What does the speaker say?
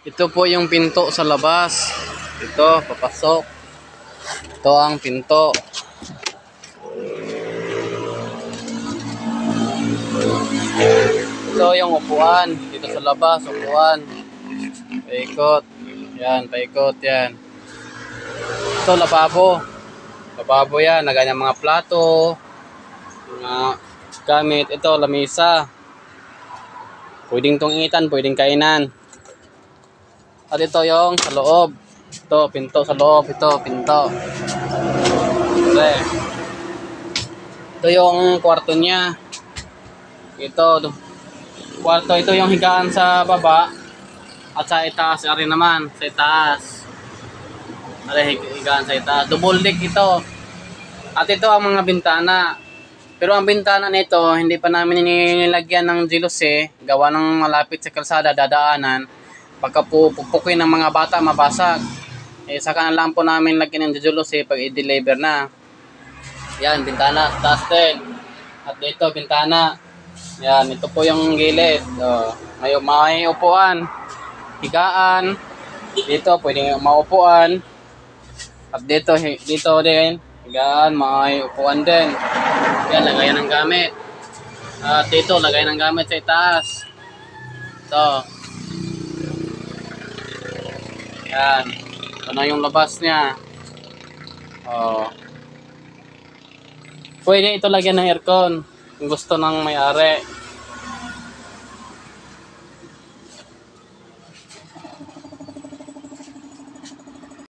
Ito po yung pinto sa labas. Ito, papasok. Ito ang pinto. Ito yung upuan. Dito sa labas, upuan. Paikot. Yan, paikot yan. Ito, lababo. Lababo yan. Na ganyan mga plato. Mga gamit. Ito, lamisa. Pwedeng tungitan, pwedeng kainan. At ito yung sa loob. Ito, pinto sa loob. Ito, pinto. Okay. Ito yung kwarto niya. Ito, kwarto. Ito yung higaan sa baba. At sa itaas, ari naman. Sa itaas. Ari, higaan sa itaas. Double deck ito. At ito ang mga bintana. Pero ang bintana nito, hindi pa namin nilagyan ng jealousy. Gawa ng malapit sa kalsada, dadaanan. Pagka pupukin ng mga bata, mabasag. Saka na lang po namin lagyan ng jealousy pag i-deliver na. Yan, bintana. Taas din. At dito, bintana. Yan, ito po yung gilid. May upuan. Higaan. Dito, pwedeng maupuan. At dito din. Higaan, may upuan din. Yan, lagayan ng gamit. At dito, lagayan ng gamit sa itaas. Ito. Yan. Ito na yung labas niya. Pwede ito lagyan ng aircon. Kung gusto ng may-ari.